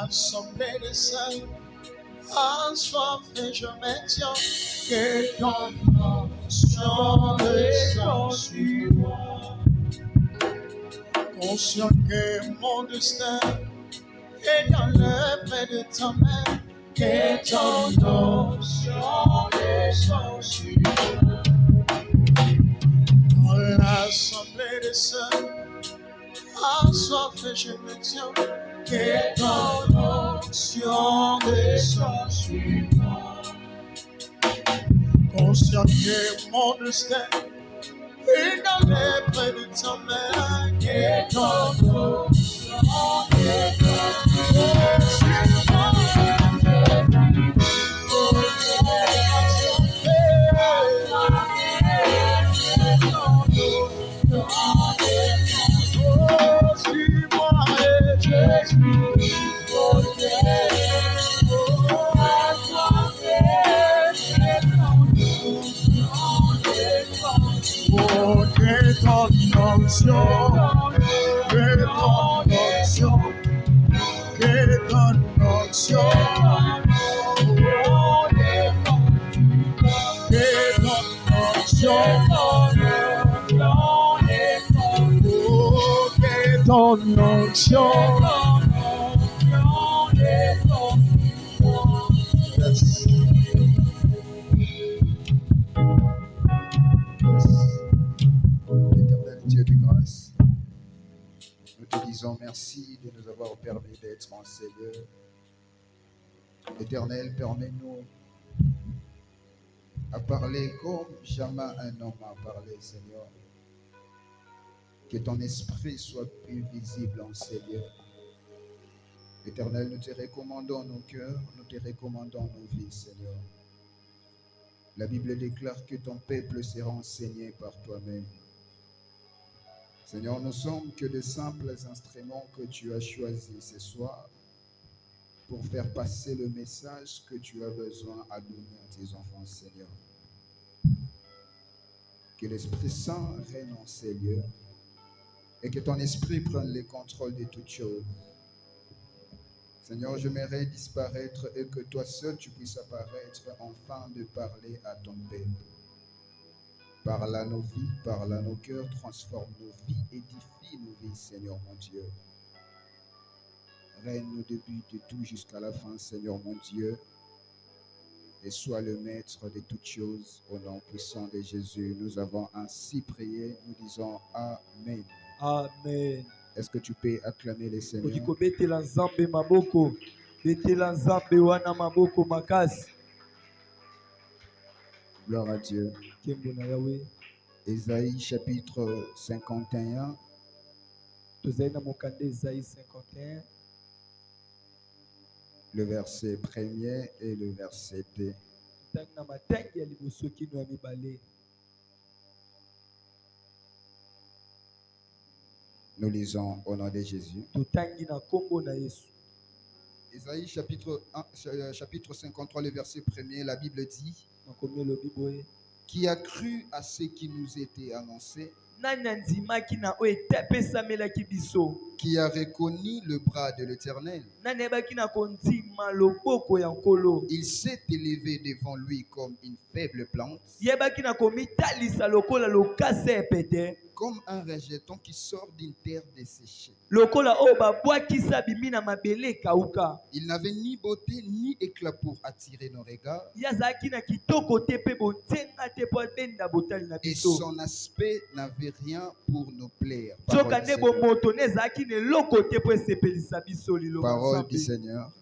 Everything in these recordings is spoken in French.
l'assemblée des saints, assoiffé je maintiens que ton onction descend sur moi. Conscient que mon destin est dans le près de ta main, que ton onction descend sur moi. Dans l'assemblée des saints, assoiffé je maintiens que ton onction descend sur moi. Conscient que mon destin est dans les près de ta main, que ton onction descend sur moi. Ton onction, Éternel Dieu de grâce, nous te disons merci de nous avoir permis d'être en Seigneur. Éternel, permets-nous à parler comme jamais un homme a parlé, Seigneur. Que ton esprit soit plus visible en Seigneur. Éternel, nous te recommandons nos cœurs, nous te recommandons nos vies, Seigneur. La Bible déclare que ton peuple sera enseigné par toi-même. Seigneur, nous ne sommes que de simples instruments que tu as choisis ce soir pour faire passer le message que tu as besoin à donner à tes enfants, Seigneur. Que l'Esprit Saint règne en Seigneur et que ton esprit prenne le contrôle de toutes choses. Seigneur, j'aimerais disparaître et que toi seul tu puisses apparaître afin de parler à ton peuple. Parle à nos vies, parle à nos cœurs, transforme nos vies, édifie nos vies, Seigneur mon Dieu. Règne au début de tout jusqu'à la fin, Seigneur mon Dieu, et sois le maître de toutes choses. Au nom puissant de Jésus, nous avons ainsi prié, nous disons Amen. Amen. Est-ce que tu peux acclamer les Seigneurs? Gloire à Dieu. Ésaïe chapitre 51. Le verset 1er et le verset 2. Nous lisons au nom de Jésus. Ésaïe chapitre 53, le verset 1er, la Bible dit: Qui a cru à ce qui nous était annoncé? Qui a reconnu le bras de l'Éternel? Il s'est élevé devant lui comme une faible plante, comme un rejeton qui sort d'une terre desséchée. Il n'avait ni beauté ni éclat pour attirer nos regards, et son aspect n'avait rien pour nous plaire. Parole du Seigneur.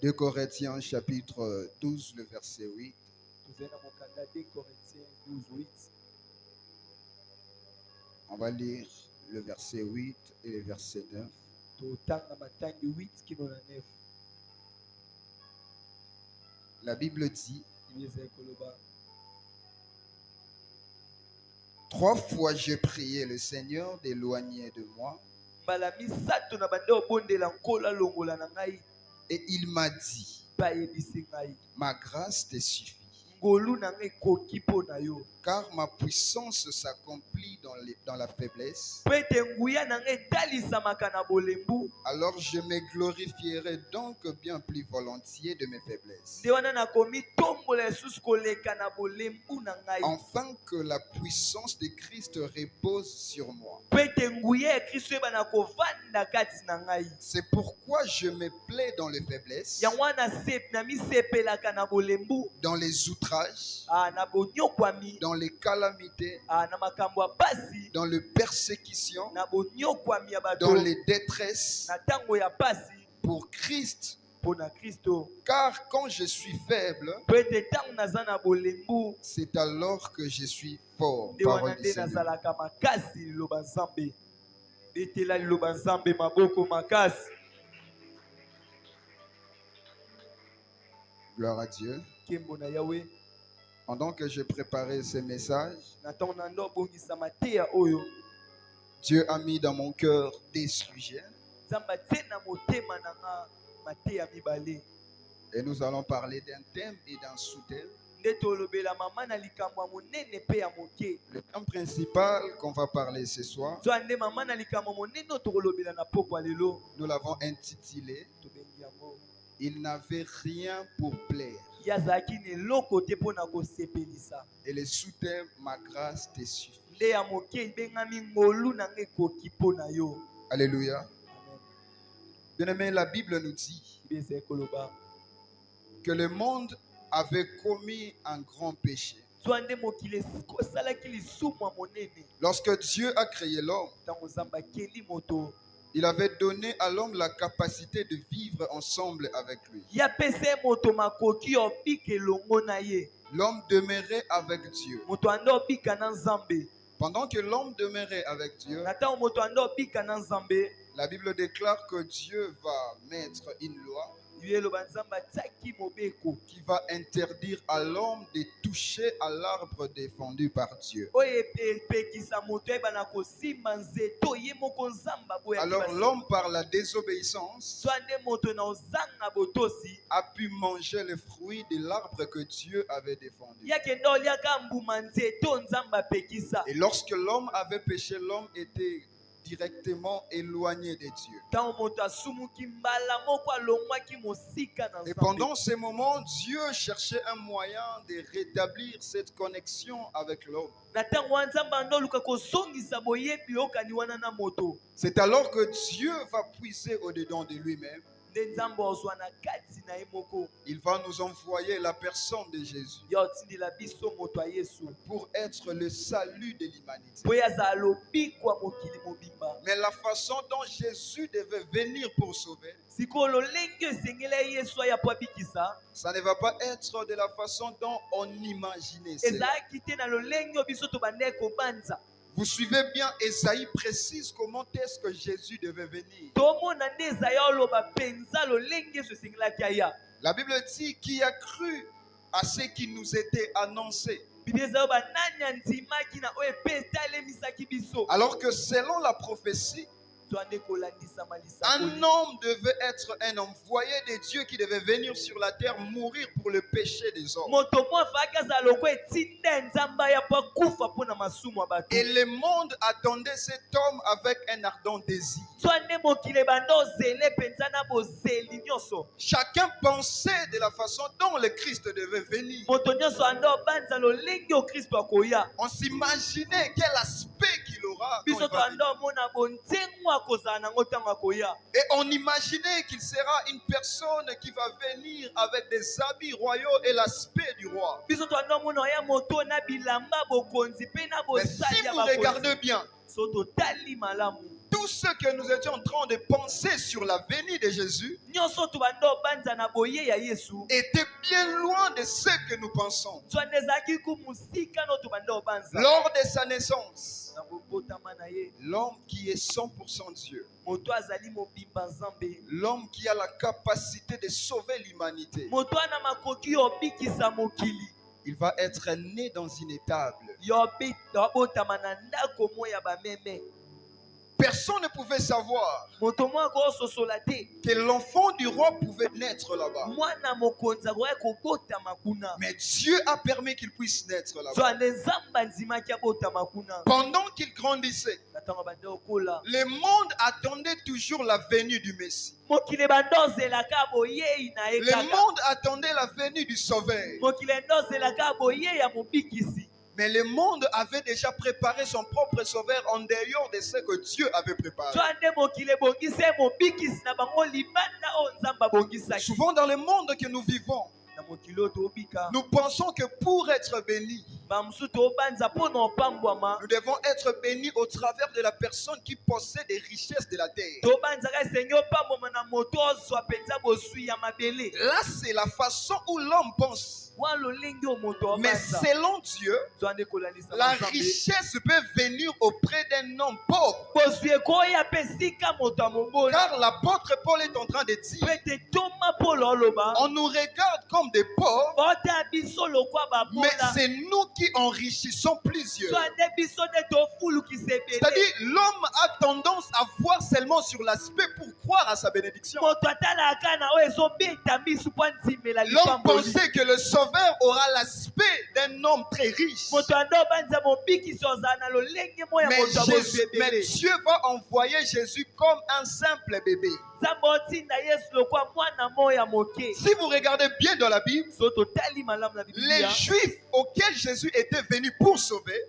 De Corinthiens chapitre 12, le verset 8. On va lire le verset 8 et le verset 9. La Bible dit: 3 fois j'ai prié le Seigneur d'éloigner de moi, et il m'a dit: Ma grâce te suffit, car ma puissance s'accomplit dans la faiblesse. Alors je me glorifierai donc bien plus volontiers de mes faiblesses, afin que la puissance de Christ repose sur moi. C'est pourquoi je me plais dans les faiblesses, dans les outrages, dans les calamités, dans les persécutions, dans les détresses, pour Christ. Car quand je suis faible, c'est alors que je suis fort. Parole du Seigneur. Gloire à Dieu. Pendant que je préparais ce message, Dieu a mis dans mon cœur des sujets. Et nous allons parler d'un thème et d'un sous-thème. Le thème principal qu'on va parler ce soir, nous l'avons intitulé « Il n'avait rien pour plaire ». Et le sous-thème « Ma grâce te suffit ». Alléluia. Bien-aimé, la Bible nous dit que le monde avait commis un grand péché. Lorsque Dieu a créé l'homme, il avait donné à l'homme la capacité de vivre ensemble avec lui. L'homme demeurait avec Dieu. Pendant que l'homme demeurait avec Dieu, la Bible déclare que Dieu va mettre une loi qui va interdire à l'homme de toucher à l'arbre défendu par Dieu. Alors l'homme, par la désobéissance, a pu manger le fruit de l'arbre que Dieu avait défendu. Et lorsque l'homme avait péché, l'homme était directement éloigné de Dieu. Et pendant ce moment, Dieu cherchait un moyen de rétablir cette connexion avec l'homme. C'est alors que Dieu va puiser au-dedans de lui-même. Il va nous envoyer la personne de Jésus pour être le salut de l'humanité. Mais la façon dont Jésus devait venir pour sauver, ça ne va pas être de la façon dont on imaginait cela. Vous suivez bien, Ésaïe précise comment est-ce que Jésus devait venir. La Bible dit qui a cru à ce qui nous était annoncé. Alors que selon la prophétie, un homme devait être un envoyé de Dieu qui devait venir sur la terre mourir pour le péché des hommes. Et le monde attendait cet homme avec un ardent désir. Chacun pensait de la façon dont le Christ devait venir. On s'imaginait quel aspect qu'il aura quand il va venir. Et on imaginait qu'il sera une personne qui va venir avec des habits royaux et l'aspect du roi. Mais si vous regardez bien, tout ce que nous étions en train de penser sur la venue de Jésus était bien loin de ce que nous pensons. Lors de sa naissance, l'homme qui est 100% Dieu, l'homme qui a la capacité de sauver l'humanité, il va être né dans une étable. personne ne pouvait savoir moto moko ososola te que l'enfant du roi pouvait naître là-bas. mwana mokonzi akoki kobotama kuna Mais Dieu a permis qu'il puisse naître là-bas. zwande nzambe andimaki abotama kuna Pendant qu'il grandissait, na ntango bande okola le monde attendait toujours la venue du Messie. mokili bande ozelaka boyei na ye Le kaka monde attendait la venue du Sauveur. mokili ende ozelaka boyei ya mobikisi Mais le monde avait déjà préparé son propre Sauveur en dehors de ce que Dieu avait préparé. zwande mokili ebongisi ye mobikisi na bango libanda oyo nzambe abongisaki Souvent dans le monde que nous vivons, na mokili oyo toobika nous pensons que pour être bénis, bamosusu toobanza mpo na opambwama nous devons être bénis au travers de la personne qui possède les richesses de la terre. tobanzaka esenge opambwama na moto ozwa mpenza boswi ya mabele Là, c'est la façon où l'homme pense. wana lolenge oyo moto Mais obanza selon Dieu, zwande kolandisa la nzambe richesse peut venir auprès d'un homme pauvre. bozwi ekoya mpe esika moto ya moboli Car l'apôtre Paul est en train de dire, mpe te toma polo oloba on nous regarde comme des pauvres, otala biso lokwa mais babola c'est nous qui enrichissons plusieurs. zwande biso nde tofulukisa ebele C'est-à-dire, l'homme a tendance à voir seulement sur l'aspect pour croire à sa bénédiction. moto atalaka na oyo ezobeta misu mpo andimela L'homme lipamboli pensait que le Sauveur aura l'aspect d'un homme très riche. moto ande obanza mobikisi ozala na lolenge moya Mais, moto abozwi mais ebele Dieu va envoyer Jésus comme un simple bébé. nzambe otinda yesu lokwa mwana moya moke Si vous regardez bien dans la Bible, so totali malamu na les biblia Juifs auxquels Jésus était venu pour sauver,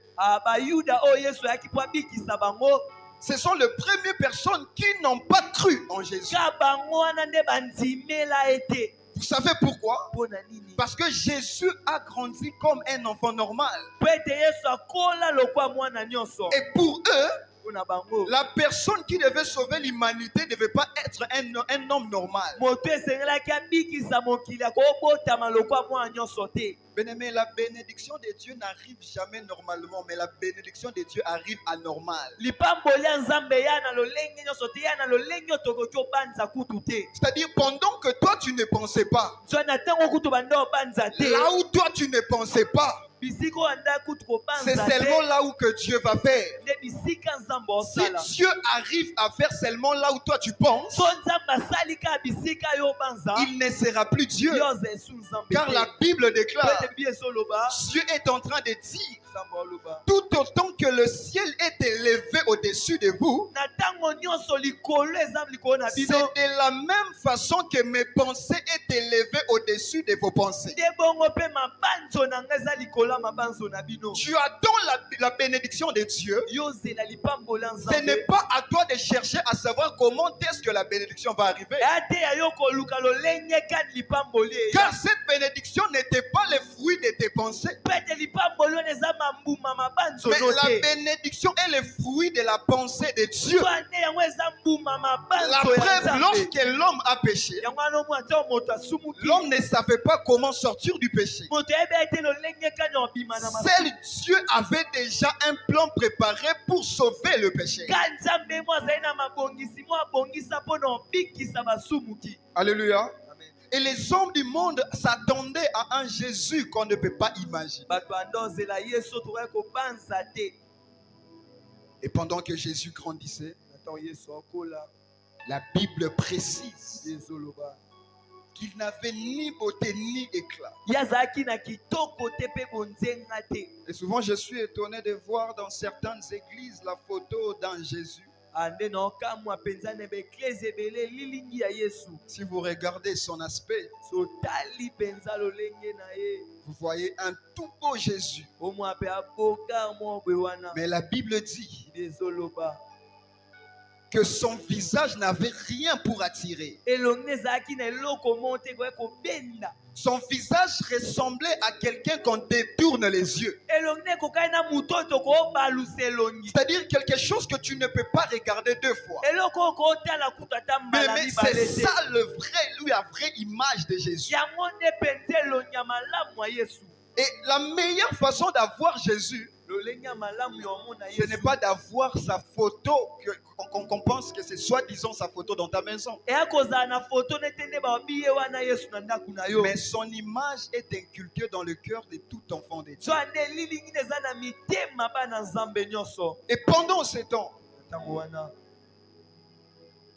bayuda oyo yesu ayaki mpo abikisa bango ce sont les premières personnes qui n'ont pas cru en Jésus. ka bango wana nde bandimela ete Vous savez pourquoi? mpo na nini Parce que Jésus a grandi comme un enfant normal. mpo ete yesu akola lokwa mwana nyonso Et pour eux, mpo na bango la personne qui devait sauver l'humanité ne devait pas être un homme normal. moto esengelaki abikisa mokili akobotama lokwa mwana nyonso te Bien-aimé, la bénédiction de Dieu n'arrive jamais normalement, mais la bénédiction de Dieu arrive anormal. lipamboli ya nzambe ya na lolenge nyonso te ya na lolenge oyo tokoki obanza kutu te C'est-à-dire, pendant que toi tu ne pensais pas, so na ntango kutu banda obanza te là où toi tu ne pensais pas, bisika oyo anda kutu c'est kobanza seulement te là où que Dieu va faire. nde bisika nzambe Si osala Dieu arrive à faire seulement là où toi tu penses, so nzambe asali kaka bisika yo obanza il ne sera plus Dieu. yoza esu nzambe Car la Bible déclare, te bibi ezoloba Dieu est en train de dire, nzambe oloba tout autant que le ciel est élevé au-dessus de vous, na ntango nyonso likolo eza likolo na c'est bino de la même façon que mes pensées est élevées au-dessus de vos pensées. nde bongo mpe mabanzo na ngai eza likolo ya mabanzo na bino Tu attends la bénédiction de Dieu. yozela lipambola Ce nzambe n'est pas à toi de chercher à savoir comment est-ce que la bénédiction va arriver. eya te ya yo koluka lolenge kani lipamboli eya Car cette bénédiction n'était pas le fruit de tes pensées. mpe ete lipamboli wana eza mambuma mabanzo Mais no la te bénédiction est le fruit de la pensée de Dieu. so ane yango eza mbuma La mabanzo ya preuve, nzambe lorsque l'homme a péché, yango wana omwa ntango moto asumuki l'homme ne savait pas comment sortir du péché. moto ayebi ete lolenge kani obima na Seul Dieu avait déjà un plan préparé pour sauver le péché. ka nzambe mo azali na mabongisi mo abongisa mpo na obikisa basumuki Alléluia. Et les hommes du monde s'attendaient à un Jésus qu'on ne peut pas imaginer. bato banda ozela yesu tokoki kobanza te Et pendant que Jésus grandissait, na ntango yesu akola la Bible précise ezoloba qu'il n'avait ni beauté ni éclat. ye azalaki na kitoko te mpe bonzenga te Et souvent, je suis étonné de voir dans certaines églises la photo d'un Jésus. ande na okamwa mpenza na baeklese ebele lilingi ya yesu Si vous regardez son aspect, sotali mpenza lolenge na ye vous voyez un tout beau Jésus. omwa mpe aboka mwa bwe wana Mais la Bible dit ezoloba que son visage n'avait rien pour attirer. elongi ezalaki na eloko mo te koki kobenda Son visage ressemblait à quelqu'un qu'on détourne les yeux. elongi ekokaki na motu oyo tokobalusa elongi C'est-à-dire quelque chose que tu ne peux pas regarder deux fois. eloko oyo kootala kutu ata mbala Mais mibale c'est te ça la vraie image de Jésus. yango nde mpenza elongi ya malamu ya yesu Et la meilleure façon d'avoir Jésus, lolenge ya malamu ya omona ce n'est yesu pas d'avoir sa photo, qu'on pense que c'est soi-disant sa photo dans ta maison. eya kozala na foto nete nde babi ye wana yesu na ndako na yo Mais son image est inculquée dans le cœur de tout enfant de Dieu. so ande lilingi nde eza na mitema bana nzambe nyonso Et pendant ce temps, ntango wana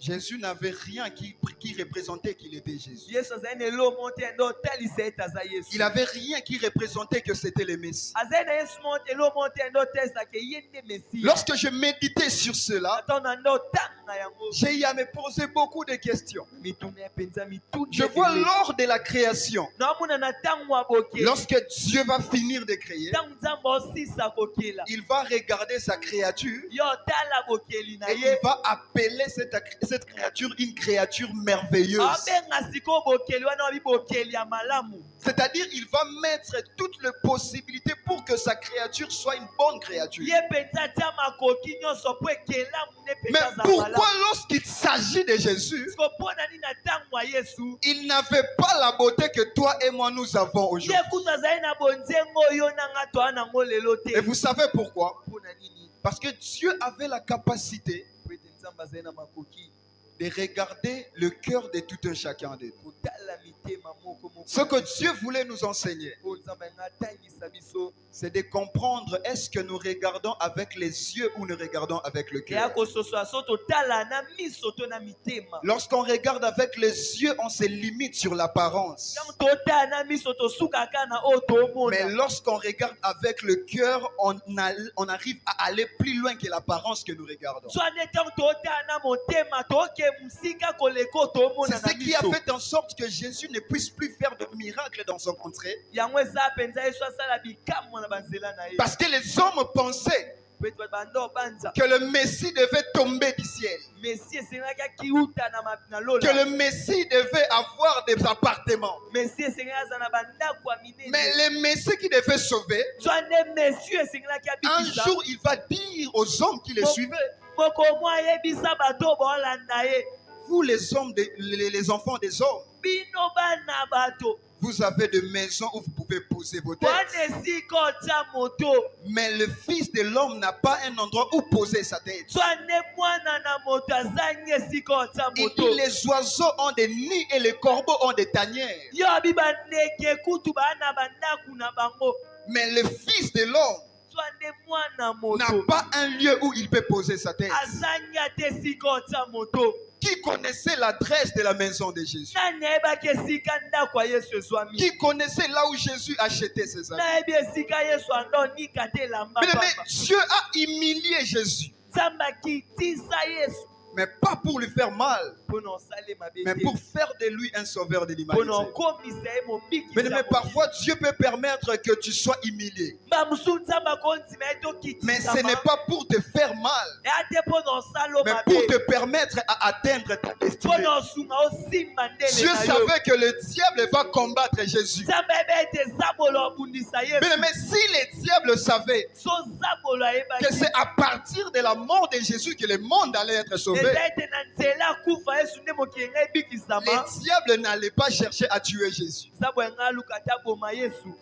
Jésus n'avait rien qui représentait qu'il était Jésus. Yesu azali na eloko te ndo otalisa ete aza Yesu. Il n'avait rien qui représentait que c'était le Messie. Azali na Yesu eloko te ndo otalisa ke ye nde Mesia. Lorsque je méditais sur cela, Ata na ndo otanga yango. j'ai eu à me poser beaucoup de questions. Mituna ya penza mituna. Je vois lors de la création, naomona na ntango abokeli. lorsque Dieu va finir de créer, ntango nzambe osisa kokela. il va regarder sa créature Yo tala bokeli na et ye. il va appeler cette créature une créature merveilleuse. Abenga siko bokeli wana wabi bokeli ya malamu. C'est-à-dire, il va mettre toutes les possibilités pour que sa créature soit une bonne créature. Ye penza tia makoki nyonso po ekelamu ne Mais penza za pourquoi malamu. lorsqu'il s'agit de Jésus, Siko mpona nini na ntango ya Yesu. il n'avait pas la beauté que toi et moi nous avons aujourd'hui? Ye kutu azali na bonzengo oyo nanga toa nango lelo te. Et vous savez pourquoi? Mpona nini? Parce que Dieu avait la capacité Po ete nzambe azali na makoki de regarder le cœur de tout un chacun de nous. kotala mitema moko moko. Ce que Dieu voulait nous enseigner, Po nzambe ngatangisa biso. c'est de comprendre est-ce que nous regardons avec les yeux ou nous regardons avec le Eya cœur. kososola so totala na miso to na mitema. Lorsqu'on regarde avec les yeux, on se limite sur l'apparence. Ntango totala na miso tosukaka na oyo Mais tomona. lorsqu'on regarde avec le cœur, on arrive à aller plus loin que l'apparence que nous regardons. So ane ntango totala na motema toke musika koleka oyo tomona C'est na ce qui a miso. fait en sorte que Jésus ne puisse plus faire de miracles dans son entrée. Yango eza penza Yesu asala bikamwa na banzela na ye. Parce que les hommes pensaient Po ete bato banda obanza. que le Messie devait tomber du ciel. Mesi esengaki akiuta na lola. Que le Messie devait avoir des appartements. Mesi esengaki aza na bandako ya minene. Mais le Messie qui devait sauver, So ane mesi esengaki un abikisa. jour il va dire aux hommes qui le suivaient, Moko mwa ayebisa bato baolanda ye. vous les hommes, les enfants des hommes, Bino bana bato. vous avez des maisons où vous pouvez poser vos têtes. Wana esika otya moto. Mais le Fils de l'homme n'a pas un endroit où poser sa tête. So ane mwana na moto azangi esika otya moto. Les oiseaux ont des nids et les corbeaux ont des tanières. Yo abi bandeke kutu bana bandaku na bango. Mais le Fils de l'homme So ane mwana n'a moto. pas un lieu où il peut poser sa tête. Azangi ate esika otya moto. Qui connaissait l'adresse de la maison de Jésus? Nani ayebaki esika ndako ya Yesu ezwami. Qui connaissait là où Jésus achetait ses habits? Nayebi esika Yesu andonika te elamba Mais pamba. Dieu a humilié Jésus. Nzambe akitisa Yesu. Mais pas pour lui faire mal, Mpona osala mabe mais te. pour faire de lui un sauveur de Mpona l'humanité. okomisa ye mobikisa Mais mobimba. parfois Dieu peut permettre que tu sois humilié. Mosusu Nzambe akondima ye Mais ce tokitisama. n'est pas pour te faire mal, Eya te mpona osala mais mabe. pour te permettre à atteindre ta destinée. Mpona osunga osimba ndele Dieu na yo. savait que le diable va combattre Jésus. Nzambe ayeba ete zabolo abundisa Yesu. Mais si le diable savait So zabolo ayebaki. que c'est à partir de la mort de Jésus que le monde allait être sauvé, Eza ete na nzela akufa Yesu nde mokili nga ebikisama. le diable n'allait pas chercher à tuer Jésus. Nzambe yanga aluka te aboma Yesu.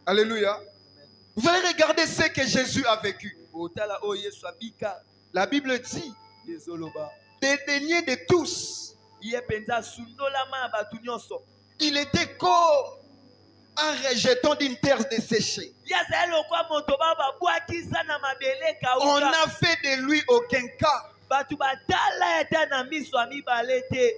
Alléluia. Vous allez regarder ce que Jésus a vécu. Otala oyo Yesu abika La Bible dit, ezoloba. dédaigné de tous, Ye penza asundolama na bato nyonso. il était comme un rejeton d'une terre desséchée. Ye azali lokwa moto ba babwakisa na mabele On kauka. n'a fait de lui aucun cas. Bato batala ata na miso ya mibale te.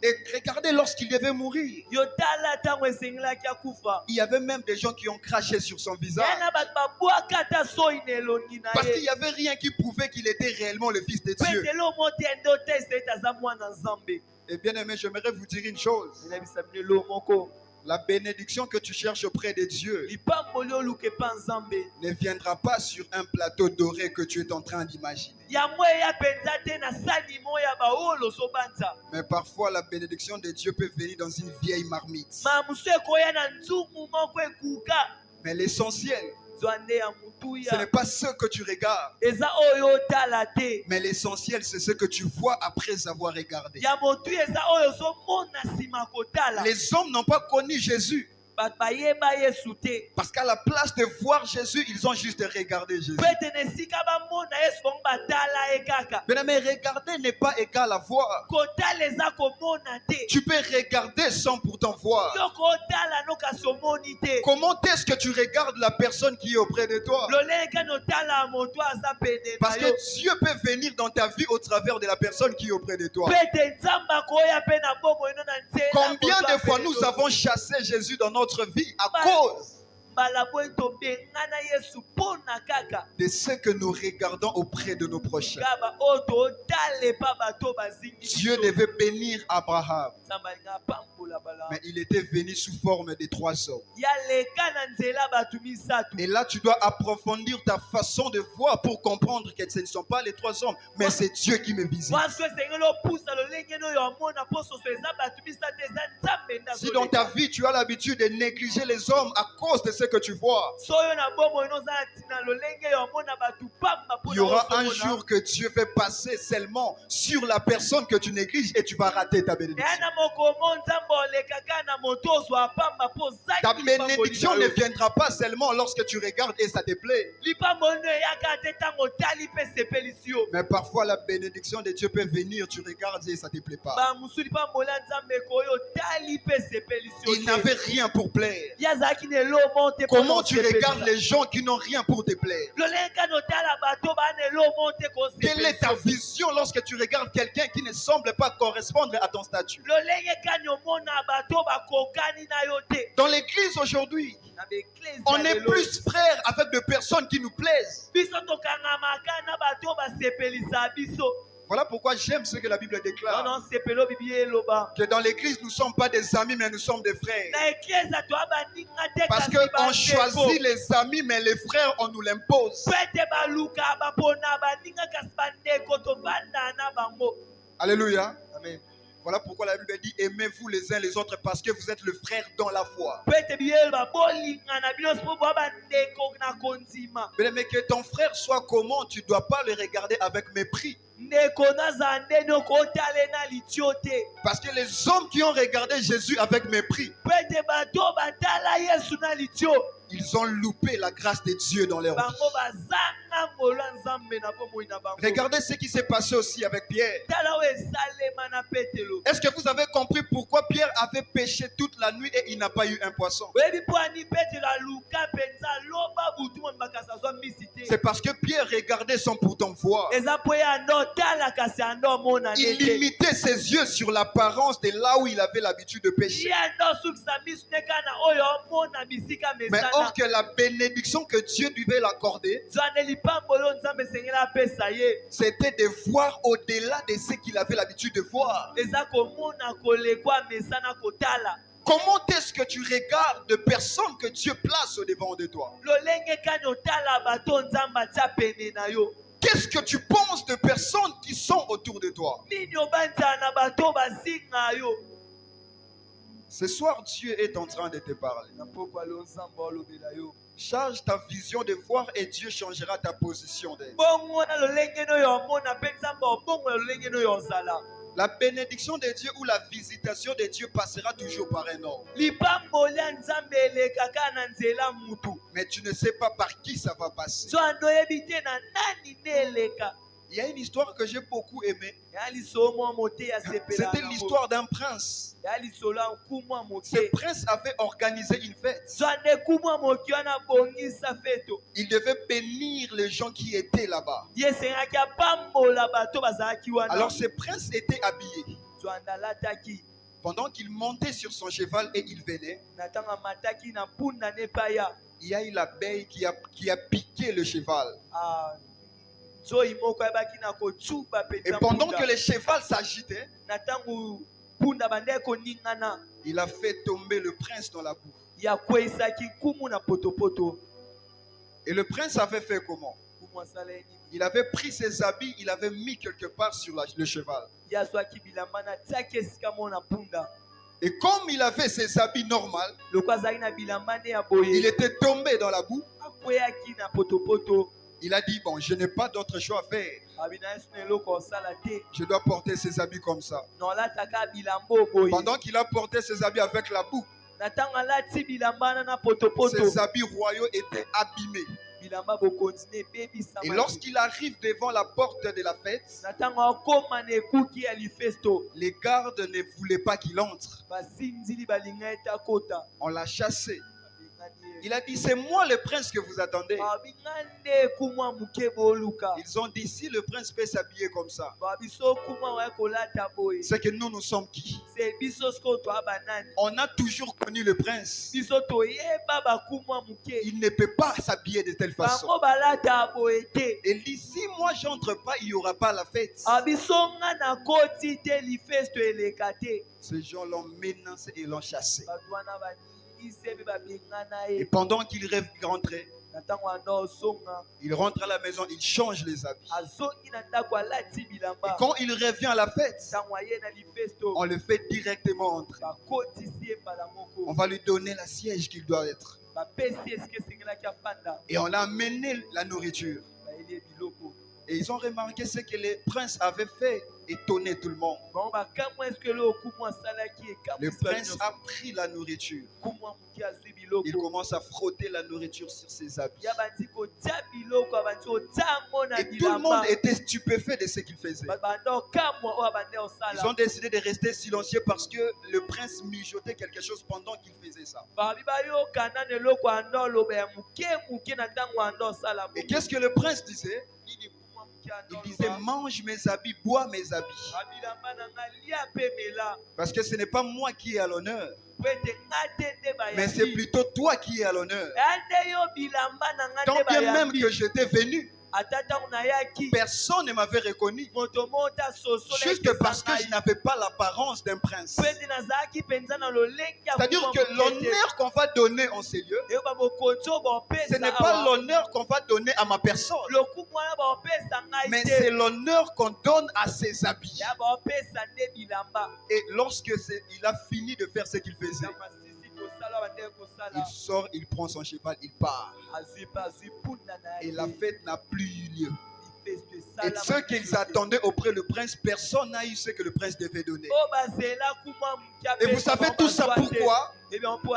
Et regardez lorsqu'il devait mourir. Yo tala ntango esengelaki akufa. Il y avait même des gens qui ont craché sur son visage. Ye na bato babwaka ata soyi na elongi na Parce qu'il ye. n'y avait rien qui prouvait qu'il était réellement le Fils de Dieu. Petelo moti ende otesa ete aza mwana nzambe. Et bien aimé, j'aimerais vous dire une chose. Elabisa bino moko. La bénédiction que tu cherches auprès de Dieu Lipamboli oluka epa nzambe. ne viendra pas sur un plateau doré que tu es en train d'imaginer. Yango eya penza te na sani moya ya baolo ozobanza. Mais parfois, la bénédiction de Dieu peut venir dans une vieille marmite. Mamusu ekoya na nzumu moko ekuka. Mais l'essentiel, Zwande ya ce n'est mutuya. pas ce que tu regardes. Eza oyo otala te. Mais l'essentiel, c'est ce que tu vois après avoir regardé. Ya motu eza oyo ozomona nsima kotala. Les hommes n'ont pas connu Jésus. bato bayeba yesu te Parce qu'à la place de voir Jésus, ils ont juste regardé Jésus. po ete na esika bamona yesu bango batala ye kaka Mais regarder n'est pas égal à voir. kotala eza komona te Tu peux regarder sans pourtant voir. yo kotala no kasi omoni te Comment est-ce que tu regardes la personne qui est auprès de toi? lolenge kani otala moto aza pene na Parce yo que Dieu peut venir dans ta vie au travers de la personne qui est auprès de toi. po ete nzambe akoya mpe na bomoi no na nzela Combien moto de fois apene nous yo. avons chassé Jésus dans notre vie à cause mbala po tobengana yesu mpo na kaka de ce que nous regardons auprès de nos prochains? kaba oyo totala epa bato bazingi Dieu devait bénir Abraham, nzambe alinga apambola bala mais il était venu sous forme de 3 hommes. yaleka na nzela bato misato Et là, tu dois approfondir ta façon de voir pour comprendre que ce ne sont pas les 3 hommes, mais c'est Dieu qui me visite. waso esengeli opusa lolenge no yo amona mpo soso eza bato misato eza nzambe nde Si dans ta azoleka. vie, tu as l'habitude de négliger les hommes à cause de ce que tu vois, so oyo na bomoi no oza na ntina lolenge yo amona bato pamba mpo il y na aura un ozomona. jour que Dieu fait passer seulement sur la personne que tu négliges et tu vas rater ta eya bénédiction. na mokomo nzambe olekaka na moto ozwa pamba mpo Ta ozaki bénédiction ne viendra pas seulement lorsque tu regardes et ça te plaît. lipambo no eyaka te ntango otali mpe sepelisi yo Mais parfois, la bénédiction de Dieu peut venir, tu regardes et ça ne te plaît pas. bamosu lipambo la nzambe ekoyo otali mpe sepelisi yo Il n'avait rien pour plaire. ye azalaki na elomo te mpo na Comment tu regardes kosepelisa. les gens qui n'ont rien pour te plaire? lolenge kani otala bato baa na elomo te Quelle est ta kosepelisa vision lorsque tu regardes quelqu'un qui ne semble pas correspondre à ton statut? lolenge kani omona bato bakokani na yo te Dans l'église aujourd'hui, na baeklesi on est plus frères avec des personnes qui nous plaisent. biso tokangamaka na bato basepelisa biso Voilà pourquoi j'aime ce que la Bible déclare. nono sepelo bibi eloba Que dans l'église, nous ne sommes pas des amis, mais nous sommes des frères. na eklesi toa baninga te Parce kasi qu'on choisit bandeko les amis, mais les frères, on nous l'impose. po ete baluka bapona baninga kasi bandeko tovanda na bango. Alléluia. Amen. Voilà pourquoi la Bible dit aimez-vous les uns les autres parce que vous êtes le frère dans la foi. po ete biyeloba bolingana bino mpo boa bandeko na kondima Mais que ton frère soit comment, tu ne dois pas le regarder avec mépris. ndeko nazala ndeni okotale na litio te Parce que les hommes qui ont regardé Jésus avec mépris, po ete bato batala yesu na litio ils ont loupé la grâce de Dieu dans leur vie. bango bazanga ngolo ya nzambe na bomoi na bango. Regardez ce qui s'est passé aussi avec Pierre. tala oyo esalema na petelo Est-ce que vous avez compris pourquoi Pierre avait péché toute la nuit et il n'a pas eu un poisson? oyebi mpo ani petelo aluka mpenza aloba butu mo makasi azwa mbisi te C'est parce que Pierre regardait sans pourtant voir. eza mpo ye ando otala kasi ando omona Il nde te limitait ses yeux sur l'apparence de là où il avait l'habitude de pécher. ye ando osukisa miso ne kaka na oyo omona bisika Mais mesana or que la bénédiction que Dieu devait l'accorder, zwane lipamboli nzambe esengeli apesa ye c'était de voir au-delà de ce qu'il avait l'habitude de voir. eza komona kolekwa mesana kotala Comment est-ce que tu regardes de personnes que Dieu place au devant de toi? lolenge kani otala bato nzambe atia pene na yo Qu'est-ce que tu penses de personnes qui sont autour de toi? nini obanzala na bato bazinga yo Ce soir, Dieu est en train de te parler. na pokwa lo nzambe alobela yo Change ta vision de voir et Dieu changera ta position d'être. bongo na lolenge no yo omona mpe nzambe obongo na lolenge no yo ozala La bénédiction de Dieu ou la visitation de Dieu passera toujours par un homme. lipamboli ya nzambe elekaka na nzela mutu Mais tu ne sais pas par qui ça va passer. so ando oyebi te na nani nde eleka Il y a une histoire que j'ai beaucoup aimée. ya lisolo mwa mote ya sepela C'était l'histoire d'un prince. ya lisolo ya nkumu ya Ce moke prince avait organisé une fête. so ande nkumu ya moke wana abongisa feto Il devait bénir les gens qui étaient là-bas. ye esengaki apambola bato bazalaki wana Alors ce prince était habillé. so ande alataki Pendant qu'il montait sur son cheval et il venait, na ntango amataki na mpunda ne paya il y a eu l'abeille qui a piqué le cheval. nzoyi moko ayebaki na kotsuba Et mpenza pendant que mpunda le cheval s'agitait, na ntango mpunda bandeki koningana il a fait tomber le prince dans la boue. yakweyisaki nkumu na potopoto Et le prince avait fait comment? nkumu asala ye nini Il avait pris ses habits, il avait mis quelque part sur le cheval. ye azwaki bilamba na tiaki esika moko na mpunda Et comme il avait ses habits normaux, loko azalaki na bilamba nde ya il boye était tombé dans la boue. akweyaki na potopoto Il a dit, bon, je n'ai pas d'autre choix à faire. abi na yesu na eloko osala te Je dois porter ses habits comme ça. na olataka bilamba oboye Pendant qu'il a porté ses habits avec la boue, na ntango alati bilamba wana na potopoto Ses habits royaux étaient abîmés. bilamba bokonzi na ebebisama Et lorsqu'il arrive devant la porte de la fête, na ntango akóma na ekuki ya lifesto les gardes ne voulaient pas qu'il entre. basinzili balinga ete akota On l'a chassé. babengani ye. Il a dit, c'est moi le prince que vous attendez. babinga nde kumwa moke boluka Ils ont dit, si le prince peut s'habiller comme ça, babiso kumwa waya kolata boye c'est que nous sommes qui? se biso siko toa banani On a toujours connu le prince. biso toyeba bakumwa moke Il ne peut pas s'habiller de telle façon. bango balata boye te Et dit, si moi j'entre pas, il n'y aura pas la fête. abiso nga na koti te lifesto eleka te Ces gens l'ont menacé et l'ont chassé. bato wana baningise mpe babengana Et ye pendant qu'il rentrait, na ntango wana ozonga il rentre à la maison, il change les habits. azongi na ndako alati Et bilamba quand il revient à la fête, ntango aye na lifesto on le fait directement entrer. bakotisi ye mbala On moko va lui donner la siège qu'il doit être. bapesi esika esengelaki afanda Et on a amené la nourriture. bayeli ye biloko Et ils ont remarqué ce que les princes avaient fait, étonner tout le monde. bango bakamwa esikele okumu asalaki Le prince a pris la nourriture. kumwa moke azwi biloko Il commence à frotter la nourriture sur ses habits. ya bandi kotia biloko abandi kotia yango na Et tout le monde bilamba était stupéfait de ce qu'il faisait. banda okamwa oyo abandi Ils osala ont décidé de rester silencieux parce que le prince mijotait quelque chose pendant qu'il faisait ça. babi bayokana na eloko anda oloba ya moke moke na ntango anda osala Et qu'est-ce que le prince disait? nini kumwa moke anda Il disait, mange mes habits, bois mes habits. babilamba na nga lia mpe mela Parce que ce n'est pas moi qui ai à l'honneur, po ete nga te nde mais c'est bayambi plutôt toi qui es à l'honneur. ande yo bilamba na nga Tant nde bien même bayambi que j'étais venu, ata ntango nayaki personne ne m'avait reconnu. moto mota sosola Juste parce que je n'avais pas l'apparence d'un prince. po ete nazalaki mpenza na lolenge ya C'est-à-dire kumwa que moke te. l'honneur qu'on va donner en ces lieux, eyoba bokonzi oyo ce baopesa n'est pas awa l'honneur qu'on va donner à ma personne, lokumu wana baopesa mais ngai c'est te l'honneur qu'on donne à ses habits. ya baopesa nde bilamba Et lorsque il a fini de faire ce qu'il faisait, na masisi kosala bandeke il kosala sort, il prend son cheval, il part. azwi mpe azwi mpunda na Et la ye fête n'a plus eu lieu. lifesto Et esalama ceux qu'ils attendaient auprès du prince, personne n'a eu ce que le prince devait donner. oyo bazela kumwa moke Et vous savez tout ça pourquoi?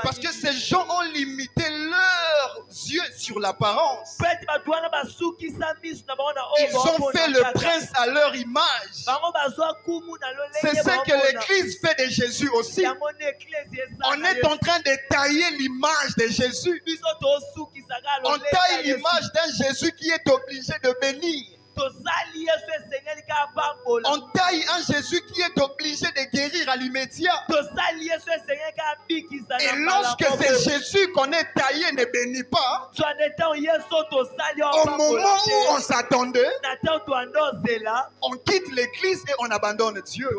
Parce que ces gens ont limité leurs yeux sur l'apparence. po ete bato wana basukisa miso na bango na oyo Ils ont fait le baomona prince à leur image. bango bazwa kumu na C'est lolenge ce que l'Église fait de Jésus aussi. yango nde eklesi On est en train de tailler l'image de Jésus. biso tosukisaka On lolenge taille ya Yesu. l'image d'un Jésus qui est obligé de bénir. tozali yesu esengeli kaka pambola On taille un Jésus qui est obligé de guérir à l'immédiat. tozali yesu esengeli kaka bikisa Et na mbala lorsque moko. c'est Jésus qu'on est taillé ne bénit pas, soit na ntango yesu oyo tosali au oyo moment pambola où on te s'attendait, na ntango toanda ozela on quitte l'église et on abandonne Dieu.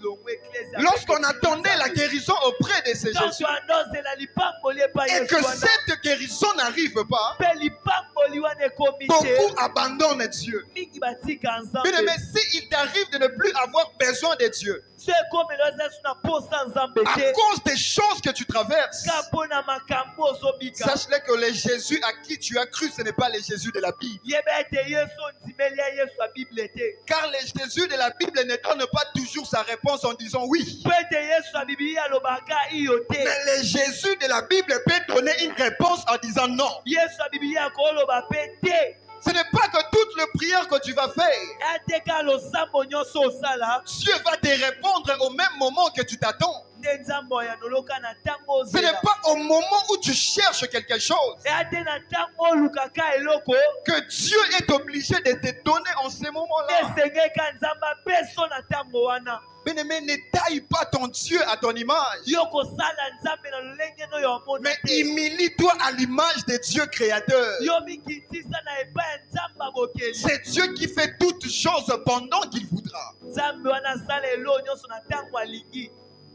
tolongwa eklesi Lorsqu'on attendait la guérison auprès de ces ntango Jésus toanda ozela lipamboli epai et yesu que wana cette guérison n'arrive pas, mpe lipamboli wana ekomi te beaucoup abandonnent Dieu. mingi batika Bien aimé, nzambe s'il t'arrive de ne plus avoir besoin de Dieu so ekomela oza so na posa nzambe à te cause des choses que tu traverses, ka mpo na makambo ozobika sache-le que le Jésus à qui tu as cru, ce n'est pas le Jésus de la Bible. yeba ete yesu ondimeli ya yesu ya bible te Car le Jésus de la Bible ne donne pas toujours sa réponse en disant oui. mpo ete yesu ya biblia alobaka iyo te Mais le Jésus de la Bible peut donner une réponse en disant non. yesu ya biblia akoloba mpe te Ce n'est pas que toutes les prières que tu vas faire, ateka losambo nyonso osala Dieu va te répondre au même moment que tu t'attends. nde nzambe oyanoloka na ntango Ce n'est ozela pas au moment où tu cherches quelque chose ate na ntango olukaka eloko que Dieu est obligé de te donner en ce nde moment-là. esengeka nzambe apeso na ntango wana Bien-aimé, ne taille pas ton Dieu à ton image, yo kosala nzambe na lolenge no yo omona mais te humilie-toi à l'image de Dieu créateur. yo mikitisa na epai ya nzambe abokeli C'est Dieu qui fait toutes choses pendant qu'il voudra. nzambe wana asala elo nyonso na ntango alingi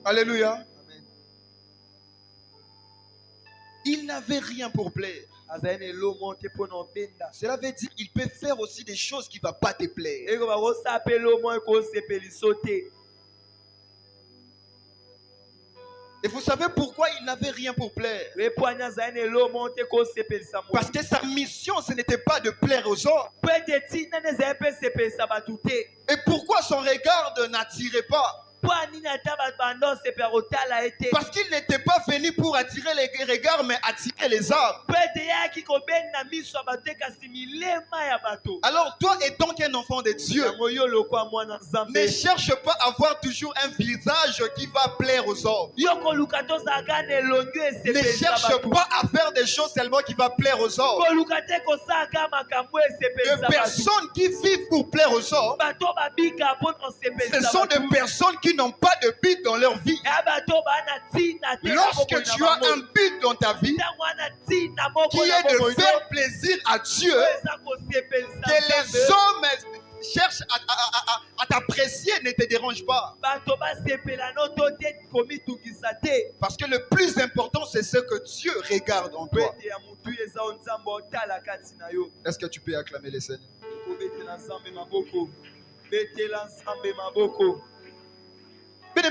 Alléluia. Il n'avait rien pour plaire. azali na elo mo te mpo na obenda Cela veut dire qu'il peut faire aussi des choses qui ne vont pas te plaire. eko bakosala mpe elo mo ekosepeliso te Et vous savez pourquoi il n'avait rien pour plaire? epo ani azali na elo mo te ekosepelisa mo Parce que sa mission, ce n'était pas de plaire aux autres. mpo ete ntina nde ezali mpe esepelisa bato te Et pourquoi son regard n'attirait pas? mpo anini ata bato bandosepela kotala ye te. Parce qu'il n'était pas venu pour attirer les regards, mais attirer les âmes. Mpo ete ye ayaki kobenda miso ya bato te kasi milema ya bato. Alors toi, étant qu'un enfant de Dieu, yango yo lokwa mwana nzambe ne cherche pas à avoir toujours un visage qui va plaire aux hommes. yo koluka tozalaka na elongi Ne esepelisa cherche bato. pas à faire des choses seulement qui va plaire aux hommes. koluka te kosalaka makambo Les esepelisa bato. personnes qui vivent pour plaire aux hommes, bato babika mpo na ce osepelisa sont des bato. personnes qui n'ont pas de but dans leur vie. ya bato bana ntina te na Lorsque bomoi na tu as bango. un but dans ta vie, ntango wana ntina qui moko na est de bomoi faire plaisir à Dieu, oyo eza kosepelisa que les Nzambe. hommes cherchent à t'apprécier ne te dérange pas. bato basepela no to te komitungisa te. Parce que le plus important, c'est ce que Dieu regarde en po toi. ete ya motu eza o nzambe otala kati na yo. Est-ce que tu peux acclamer le Seigneur? kobetela nzambe maboko betela nzambe maboko.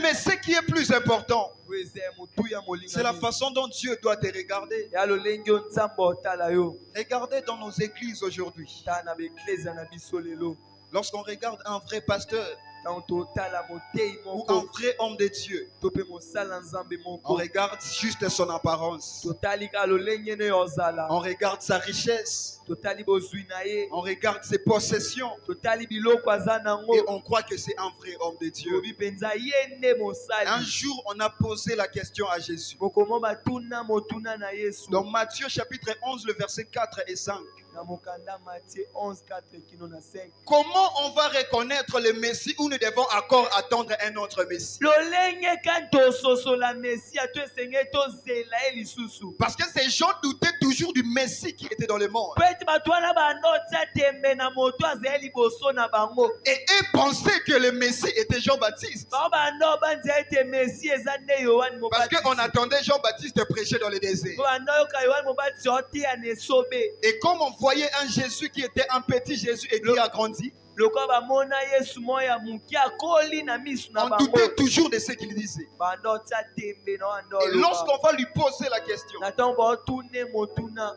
Mais ce qui est plus important, oyo eza ya motu ya c'est la molingami façon dont Dieu doit te regarder. ya lolenge o nzambe otala yo. Regardez dans nos églises aujourd'hui. tala na baeklezia na biso lelo Lorsqu'on regarde un vrai pasteur ntango totala motei ou un moko vrai homme de Dieu, to mpe mosala nzambe on moko regarde juste son apparence. totali kaka lolenge ne ozala. On regarde sa richesse. totali bozwi na ye. On regarde ses possessions. totali biloko aza nango. Et on croit que c'est un vrai homme de Dieu. obi mpenza ye nde Un mosali. jour, on a posé la question à Jésus. mokomo batuna motuna na yesu. Dans Matthieu chapitre 11, le verset 4 et 5. na mokanda Matthieu 11:4 kino na 5. Comment on va reconnaître le Messie ou nous devons encore attendre un autre Messie? lolenge ka tososola mesia to esengeli tozela ye lisusu. Parce que ces gens doutaient toujours du Messie qui était dans le monde. po ete bato wana bando tia tembe na moto azali liboso na bango. Et eux pensaient que le Messie était Jean-Baptiste. bango bando banzela ete mesi eza nde yohane Parce mobatisi. qu'on attendait Jean-Baptiste prêcher dans le désert. po bando yoka yohane mobatisi otia na esobe. Et comme on voyait un Jésus qui était un petit Jésus et qui a grandi, lokola bamona yesu moko ya moke akoli na miso na on bango. doutait toujours de ce qu'il disait. bando tia tembe na wana Et lorsqu'on va lui poser la question, na ntango baotune motuna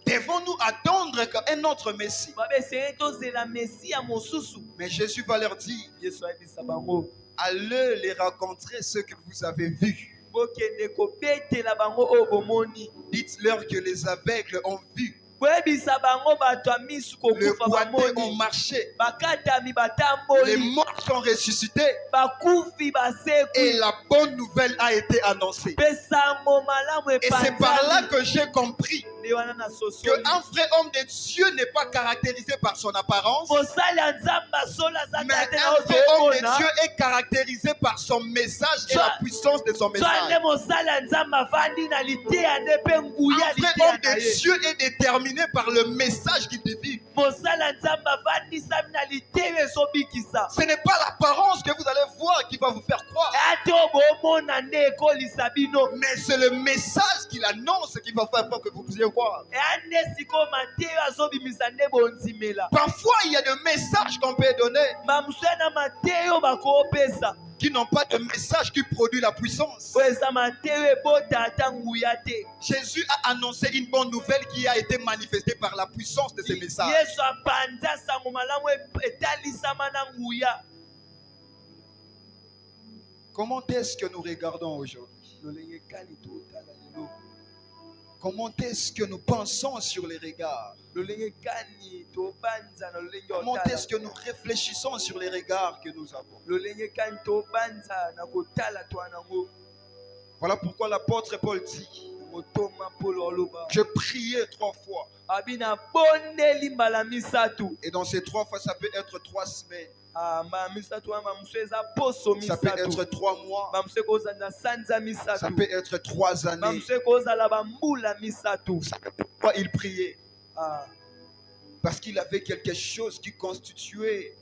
devons-nous attendre qu'un autre Messie? babesengeli tozela mesi ya mosusu. Mais Jésus va leur dire, yesu ayebisa bango allez les rencontrer ceux que vous avez vus. bokende kobetela bango oyo bomoni. Dites-leur que les aveugles ont vu, boyebisa bango bato ya misu les kokufa boiteux ont bamoni. marché, bakatami les batamboli. morts sont ressuscités bakufi et basekwi. la bonne nouvelle a été annoncée. mpe sango malamu Et c'est par là epanzani. que j'ai compris nde wana na qu'un sosoli. vrai homme de Dieu n'est pas caractérisé par son apparence, mosali ya nzambe asolo aza mais kaka te un na vrai homme de otoomona. Dieu est caractérisé par son message et Soit- la puissance de son so nde message. mosali ya nzambe avandi na liteya nde mpe nguya Un vrai liteya homme na de ye. Dieu est déterminé par le message qu'il délivre. mosali ya nzambe avandisami na liteya ezobikisa. Ce n'est pas l'apparence que vous allez voir qui va vous faire croire, ate oyo boomona nde ekolisa bino. mais c'est le message qu'il annonce qui va faire que vous puissiez croire. eya nde sikoyo mateyo azobimisa nde bondimela. Parfois, il y a des messages qu'on peut donner bamosu ya na mateyo bakoopesa. qui n'ont pas de message qui produit la puissance. oyo eza mateyo ebota ata nguya te. Jésus a annoncé une bonne nouvelle qui a été manifestée par la puissance de ces messages. yesu apanza sango malamu etalisama na nguya. Comment est-ce que nous regardons aujourd'hui? lolenge kani totala lelo. Comment est-ce que nous pensons sur les regards? lolenge kani tobanza na lolenge Comment otala. est-ce que nous réfléchissons sur les regards que nous avons? lolenge kani tobanza na kotala twanango. Voilà pourquoi l'apôtre Paul dit, motoma polo oloba. je priais 3 fois. abi na bondeli mbala misatu. Et dans ces 3 fois, ça peut être 3 semaines. mbala misatu wana bamosu eza poso Ça peut misatu. être 3 mois. bamosu ekozala sanza Ça misatu. peut être 3 années. bamosu ekozala bambula misatu. Pourquoi il priait? Ah, Parce qu'il avait quelque chose qui constituait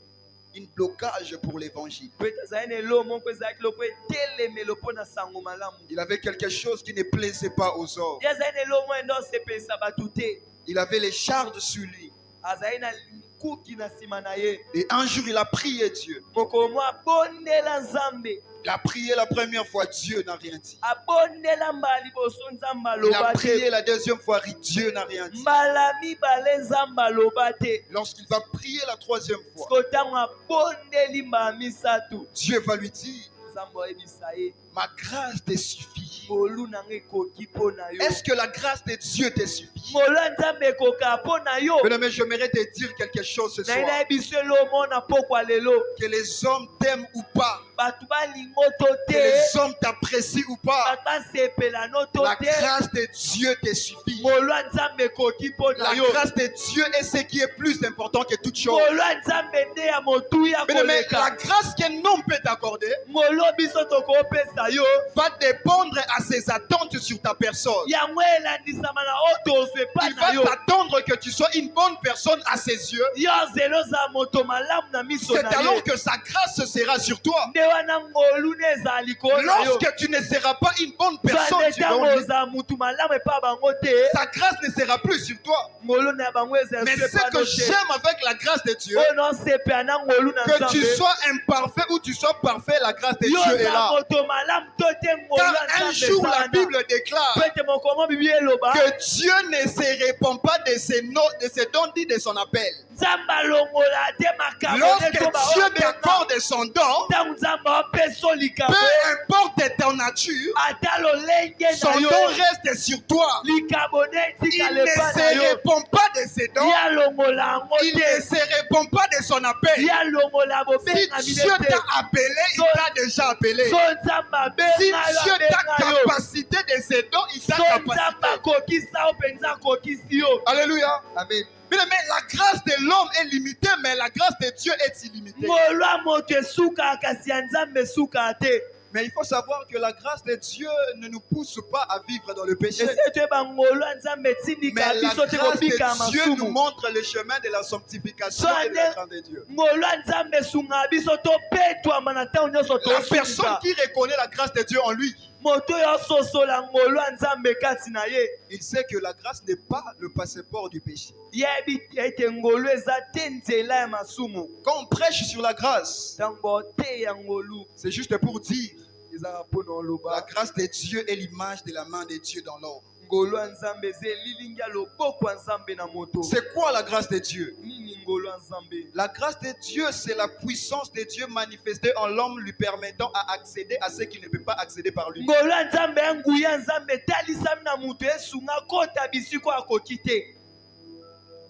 un blocage pour l'évangile. po ete azali na elo moko ezalaki loko etelemelo mpo na sango malamu. Il avait quelque chose qui ne plaisait pas aux hommes. ye azali na elo moko ende osepelisa bato te. Il avait les chardes sur lui. azali na kuki na nsima na ye. Et un jour, il a prié Dieu. Mokolo moko abondela Nzambe. Il a prié la première fois, Dieu n'a rien dit. Abondela mbala liboso Nzambe Il a aloba te. prié la deuxième fois, Dieu n'a rien dit. Mbala mibale Nzambe aloba te. Lorsqu'il va prier la troisième fois, Siko ntango abondeli mbala misato. Dieu va lui dire, Nzambe oyebisa ye. ma grâce te suffit. Ngolu na nga ekoki mpo na yo. Est-ce que la grâce de Dieu te suffit? Ngolu ya Nzambe ekoka mpo na yo. Mais j'aimerais te dire quelque chose ce Na ye soir. nayebiso elomona pokwa lelo. Que les hommes t'aiment ou pas, Bato balingo to que te. les hommes t'apprécient ou pas, Bato basepela no to la te. grâce de Dieu te suffit. Ngolu ya Nzambe ekoki mpo na La yo. grâce de Dieu est ce qui est plus important que toute chose. Ngolu ya Nzambe nde ya motuya Mais la koleka. grâce qu'un homme peut t'accorder Ngolu biso tokopesa yo. va dépendre à ses attentes sur ta personne. Yango elandisama na oyo tozwa epai Il na yo. va t'attendre que tu sois une bonne personne à ses yeux. Yo zelo za moto malamu na miso C'est na ye. alors que sa grâce sera sur toi. Nde wana ngolu ne ezala likolo na yo. Lorsque tu ne seras pas une bonne personne Zande sur ntango lui, ozala mutu malamu epai bango te. sa grâce ne sera plus sur toi. Ngolu na bango ezala Mais so ce epai que no te. j'aime avec la grâce de Dieu, Oyo nosepela na ngolu na que tu Nzambe. sois imparfait ou tu sois parfait, la grâce de Yo Dieu est za là. moto malamu to te ngolu Car ya un Nzambe jour, la ezala na. Bible déclare Pete mokomo bibi eloba. que Dieu ne se répand pas de ses dons ni de son appel. Nzambe alongola te makambo Lorsque ne to Dieu baobenga. t'accorde son don, Ntango Nzambe apesa peu likambo. importe ta nature, Ata lolenge son na yo. don reste sur toi. Likambo ne Il etikala ne epai na se yo. répand pas de ses dons, Ye alongola yango il ne te. se répand pas de son appel. Ye alongola Si bobenga Dieu bino te. t'a appelé, il t'a déjà appelé. So Nzambe abenga Si yo Dieu t'a abenga yo. capacité de ses dons, il t'a So Nzambe capacité. akokisa yo mpenza akokisi yo. Alléluia. Amen. Mais la grâce de l'homme est limitée, mais la grâce de Dieu est illimitée. ngolu ya moto esukaka kasi ya Nzambe esukaka te. Mais il faut savoir que la grâce de Dieu ne nous pousse pas à vivre dans le péché. ese toyeba ngolu ya Nzambe etindika Mais la biso te grâce kobika ya de Dieu nous masumu. montre le chemin de la sanctification et de la grâce de Dieu. ngolu ya Nzambe esungaka biso topetwama na ntango nyonso La personne tosunga. qui reconnaît la grâce de Dieu en lui, moto oyo ososola ngolu ya Nzambe kati na ye. il sait que la grâce n'est pas le passeport du péché. yebi ete ngolu eza te nzela ya masumu. Quand on prêche sur la grâce, ntango baoteya ngolu c'est juste pour dire ezaka mpo na la oloba grâce de Dieu est l'image de la main de Dieu dans l'homme. ngolu ya Nzambe eza elilingi ya loboko ya Nzambe na moto. C'est quoi la grâce de Dieu? nini ngolu ya Nzambe? La grâce de Dieu, c'est la puissance de Dieu manifestée en l'homme, lui permettant à accéder à ce qu'il ne peut pas accéder par lui. ngolu ya Nzambe ya nguya ya Nzambe etalisami na moto esunga kota bisiko akoki te.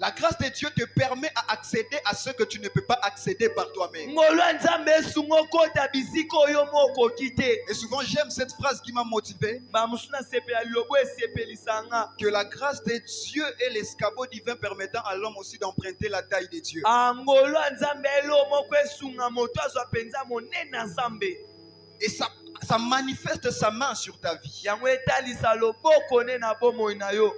La grâce de Dieu te permet à accéder à ce que tu ne peux pas accéder par toi-même. ngolu ya Nzambe esunga okota bisiko oyo mo okoki te. Et souvent, j'aime cette phrase qui m'a motivé, bamosusu nasepela lilobo esepelisanga. que la grâce de Dieu est l'escabeau divin permettant à l'homme aussi d'emprunter la taille de Dieu. ngolu ya Nzambe elo moko esunga moto azwa mpenza monene na Nzambe. Et ça manifeste sa main sur ta vie. yango etalisa loboko ne na bomoi na yo.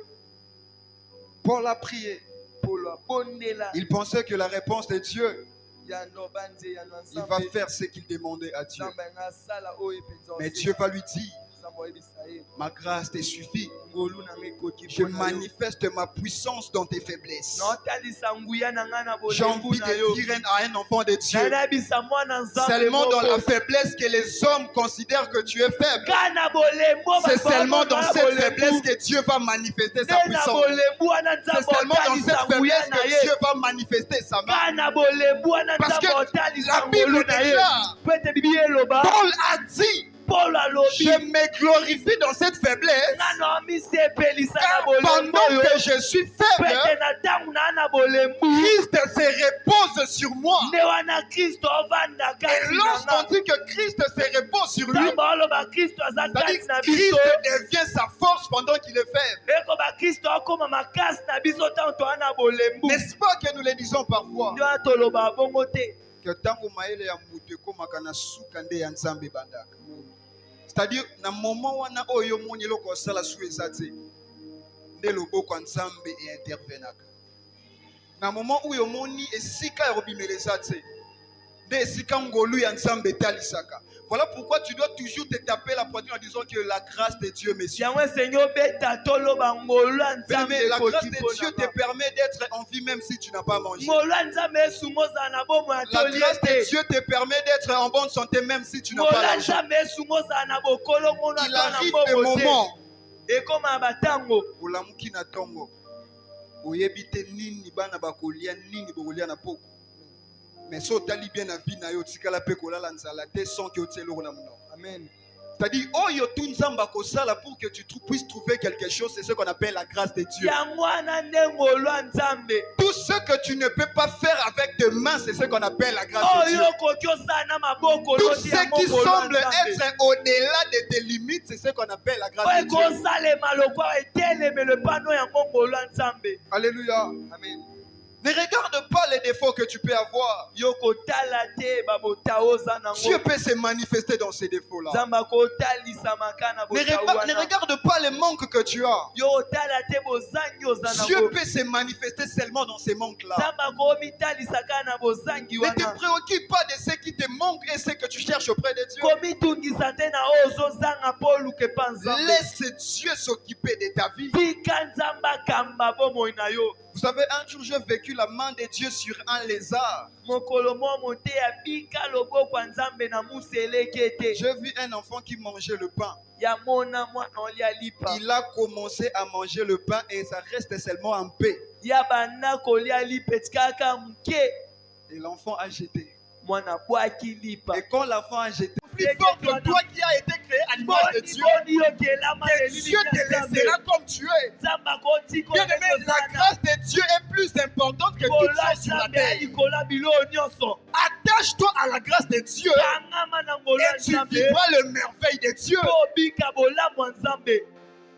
Paul a prié. polo abondela Il pensait que la réponse de Dieu, yano banze yano il va faire ce qu'il demandait à Dieu. Nzambe ngasala oyo mpenza Mais Dieu va lui dire, Nzambe oyebisa ye ma grâce te suffit. ngolu na ngai ekoki Je mpo na yo. manifeste ma puissance dans tes faiblesses. naotalisa nguya na ngai na J'ai bolembu envie na yo. de dire à un enfant de Dieu, nayebisa mwana Nzambe seulement dans la moko faiblesse que les hommes considèrent que tu es faible. ka na bolembu C'est seulement dans cette faiblesse que Dieu va manifester sa nde na puissance. bolembu wana C'est Nzambe seulement dans otalisa cette nguya faiblesse na que ye. Dieu va manifester sa main. ka na bolembu wana Parce Nzambe que otalisa la Bible ngolu na ye. déclare, po ete bibi eloba Paul a dit, Paul alobi je me glorifie dans cette faiblesse, nga na misepelisa na car bolembu pendant oyo que je suis po faible, ete na ntango na na bolembu Christ se repose sur moi. nde wana Kristo ovanda Et kati na lorsqu'on nga. dit que Christ se repose sur lui, ntango oloba Kristo aza c'est-à-dire kati na Christ biso devient sa force pendant qu'il est faible. ekoba Kristo akoma makasi na biso ntango toza na bolembu. N'est-ce pas que nous le disons parfois? nde wana toloba bongo te. Que tango maele ya mutu ekomaka na suka nde ya Nzambe bandaka. C'est-à-dire na moment wana oyo moni eloko osala su eza te nde loboko ya Nzambe intervenaka. Na moment oyo omoni esika ya kobimela eza te nde esika ngolu ya Nzambe etalisaka. Voilà pourquoi tu dois toujours te taper la poitrine en disant que la grâce de Dieu me suffit. yango esengi obeta toloba ngolu ya nzambe Mais la grâce ekoki de mpo Dieu na te nga. permet d'être en vie même si tu n'as pas mangé. ngolu ya nzambe esunga ozala na bomoi ya La tolie grâce de te. Dieu te permet d'être en bonne santé même si tu n'as ngolu pas ya l'argent. nzambe esunga ozala na bokolo ngono Il atwa na arrive des mbongo te. moments ekoma ya batango olamuki na tongo oyebi te nini bana bakolia nini bokolia na poko. Mais so otali bien na vie na yo tikala pe kolala nzala te sans que otie eloko na monoko. amen. C'est-à-dire, oh yotu nzamba kosala pour que tu puisses trouver quelque chose, c'est ce qu'on appelle la grâce de Dieu. yango wana nde ngolu ya nzambe Tout ce que tu ne peux pas faire avec tes mains, c'est ce qu'on appelle la grâce de Dieu. oyo okoki osala na maboko Tout loti ce yango qui ngolu ya semble nzambe être au-delà de tes limites, c'est ce qu'on appelle la grâce oyo de Dieu. ekosalema lokwa etelemele pano yango ngolu ya nzambe. Alléluia. Amen. Ne regarde pas les défauts que tu peux avoir. yo kotala te babota oza Dieu nango peut se manifester dans ces défauts-là. nzambe akotalisamaka na Ne bota wana. regarde pas les manques que tu as. yo otala te bozangi oza Dieu nango peut se manifester seulement dans ces manques-là. nzambe akomitalisaka na bozangi Ne te wana. préoccupe pas de ce qui te manque et ce que tu cherches auprès de Dieu. komitungisa te na oyo ozozanga mpo oluka epa nzambe. Laisse Dieu s'occuper de ta vie. tika nzambe akamba bomoi na yo. Vous savez, un jour j'ai vécu la main de Dieu sur un lézard. mokolo mo mote ya bika loboko ya nzambe na museleki ete J'ai vu un enfant qui mangeait le pain. ya mona mwana olia lipa Il a commencé à manger le pain et ça reste seulement en paix. ya banda kolia lipa etikaka moke Et l'enfant a jeté. mwana bwaki lipa. Et quand l'enfant a jeté, plus fort que toi qui a été créé à l'image de Dieu, boni yokelama et Dieu te laissera comme tu es. nzambe akotika Bien aimé, la grâce de Dieu est plus importante que toutes choses sur la nzambe ya terre. likola biloko nyonso. Attache-toi à la grâce de Dieu kangama na ngolo ya et tu nzambe vivras le merveille de Dieu. mpo obika bolamu ya nzambe.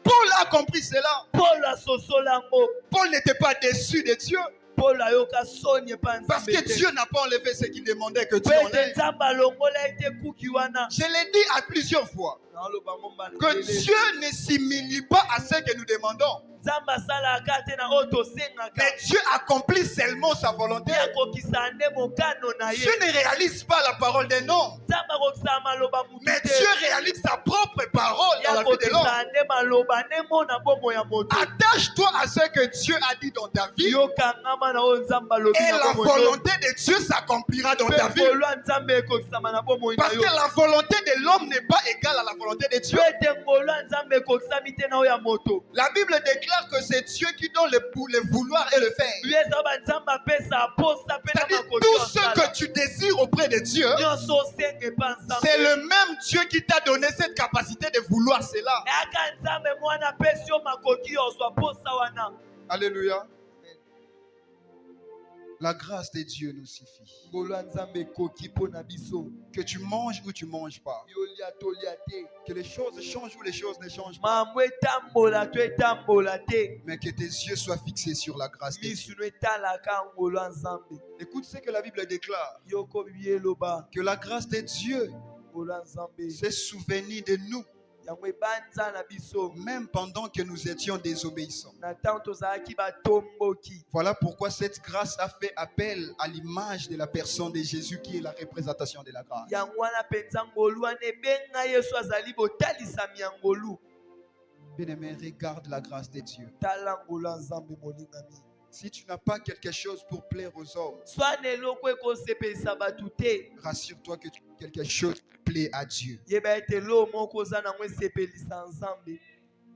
Paul a compris cela. Paul asosola yango. Paul n'était pas déçu de Dieu Paul ayoka soni epa parce nzambe que te. Dieu n'a pas enlevé ce qu'il demandait que Dieu po ete enlève. nzambe alongola ete kuki wana. Je l'ai dit à plusieurs fois naoloba ngo mbala que ebele. Dieu ne s'humilie pas à ce que nous demandons. nzambe asalaka te na oyo tosengaka. Mais Dieu accomplit seulement sa volonté. ye akokisa nde mokano na ye. Dieu ne réalise pas la parole d'un homme, nzambe akokisa maloba motu mais te. Dieu réalise sa propre parole ye dans la vie de l'homme. akokisa nde maloba nde mona bomo ya moto. Attache-toi à ce que Dieu a dit dans ta vie yokangama na oyo nzambe alobi et na la bomo yo. volonté de Dieu s'accomplira dans ta mpe vie. ngolu ya nzambe ekokisama na bomoi na Parce yo. que la volonté de l'homme n'est pas égale à la volonté de Dieu. mpe ete ngolu ya nzambe ekokisami te na oyo ya moto. La Bible déclare que c'est Dieu qui donne le vouloir et le faire. yo eza banzambe apesa aposa mpe na C'est-à-dire makoki tout ya ce nsala. que tu désires auprès de Dieu, nyonso osenga epa nzambe. c'est le même Dieu qui t'a donné cette capacité de vouloir cela. eyaka nzambe mwana apesi yo makoki ozwa posa wana. Alléluia. La grâce de Dieu nous suffit. ngolu ya nzambe ekoki mpo na biso. Que tu manges ou tu ne manges pas. yolia tolia te. Que les choses changent ou les choses ne changent pas. mambo etambola to etambola te. Mais que tes yeux soient fixés sur la grâce de Dieu. misu no etalaka ngolu ya nzambe. Écoute ce que la Bible déclare. yoko bibi eloba Que la grâce de Dieu ngolu ya nzambe s'est souvenue de nous, yango ebanza na biso même pendant que nous étions désobéissants. na ntango tozalaki batomboki. Voilà pourquoi cette grâce a fait appel à l'image de la personne de Jésus qui est la représentation de la grâce. yango wana mpenza ngolu wana ebenga yesu azali botalisami ya ngolu. Bien-aimé, regarde la grâce de Dieu. tala ngolu ya nzambe molingami. Si tu n'as pas quelque chose pour plaire aux hommes, swa na eloko ekosepelisa bato te. rassure-toi que quelque chose plaît à Dieu. yeba ete eloko moko oza nango esepelisa nzambe.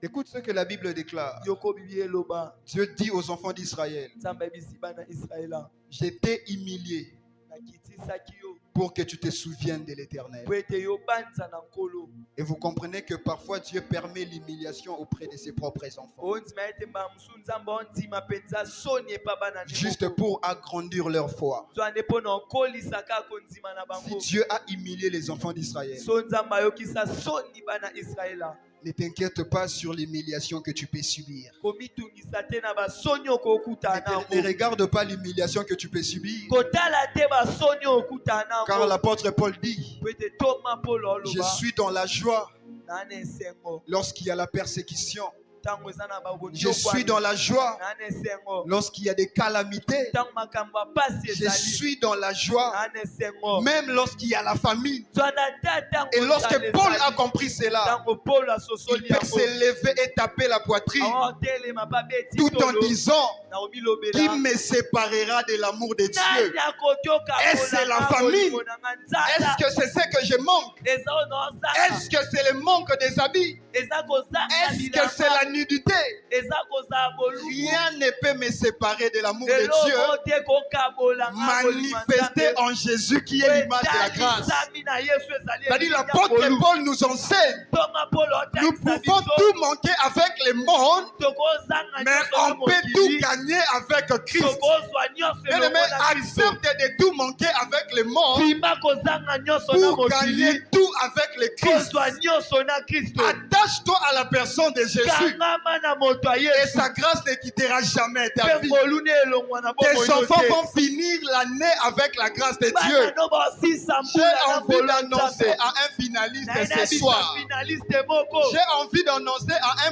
Écoute ce que la Bible déclare. yoko bibi eloba Dieu dit aux enfants d'Israël, nzambe ayebisi bana israela je t'ai humilié nakitisaki yo pour que tu te souviennes de l'Éternel. po ete yobanza na nkolo. Et vous comprenez que parfois Dieu permet l'humiliation auprès de ses propres enfants. ondima ete mbala mosusu nzambe ondima mpenza soni epa bana ne Juste moko. pour agrandir leur foi. zwa nde mpo na okolisa kaka ondima na Si bango. Dieu a humilié les enfants d'Israël, so nzambe ayokisa soni bana israela. ne t'inquiète pas sur l'humiliation que tu peux subir. komitungisa te na basoni okokutana Ne nango. regarde pas l'humiliation que tu peux subir. kotala te basoni okutana Car nango. l'apôtre Paul dit, po ete toma polo je oloba suis dans la joie nana esengo lorsqu'il y a la persécution. ntango eza na Je suis dans la joie na na esengo lorsqu'il y a des calamités. ntango makambo ya pasi Je ezali suis dans la joie na na esengo même lorsqu'il y a la famine. zwana ta ntango Et lorsque ezali Paul a compris cela, ntango Paul il asosoli peut yango s'élever et taper la poitrine aotelema babeti tout en tolo disant: na omilobela qui me séparera de l'amour de Dieu? nani akotoka Est-ce que la kolanga famine? bolingo na nga nzala Est-ce que c'est ce que je manque? eza oyo naozanga Est-ce que c'est le manque des habits? eza kozanga Est-ce que c'est la nudité? eza kozala bolumu Rien ne peut me séparer de l'amour de Dieu eloko te kokabolanga manifesté en Jésus qui est l'image de la grâce. na yesu ezali C'est-à-dire l'apôtre Paul nous enseigne, tonga polo nous pouvons tout manquer avec le monde, tokozanga mais on peut tout gagner avec Christ. tokozwa nyonso Bien-aimé, accepte de tout manquer avec le monde pima kozanga nyonso na pour mokili gagner tout avec le Christ. kozwa nyonso na kristo Attache-toi à la personne de Jésus kangama na moto ya et yesu sa grâce ne quittera jamais ta mpe vie. moluni elongwa na Tes bomoi enfants te vont finir l'année avec la grâce de bana Dieu. no basisa J'ai mbula na envie ngolo ya d'annoncer nzambe à un finaliste na ce yebisa soir. finaliste moko J'ai envie d'annoncer à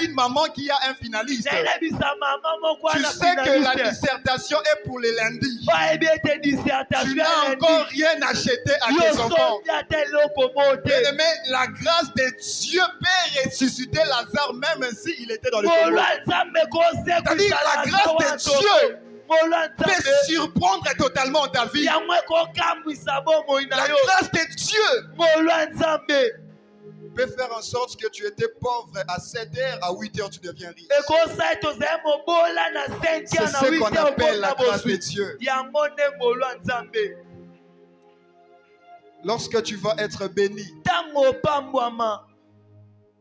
une maman qui a un finaliste. na yebisa mama moko Tu ana sais que la finaliste dissertation est pour le lundi. oyebi ete Tu dissertation n'as ya encore lendi rien acheté à tes enfants. yosondi ata eloko mo te Bien-aimé, la grâce de Dieu peut ressusciter Lazare même s'il était dans le tombeau. ngolo ya nzambe C'est-à-dire la grâce de Dieu ngolo ya peut nzambe surprendre totalement ta vie. yango ekokambwisa bomoi na La yo grâce de Dieu ngolo ya nzambe peut faire en sorte que tu étais pauvre à 7h, à 8h tu deviens riche. ekosala ete ozali mobola na 5 C'est na ce 8 qu'on appelle la grâce de bozwi Dieu. yango nde ngolo ya nzambe Lorsque tu vas être béni, ntango opambwama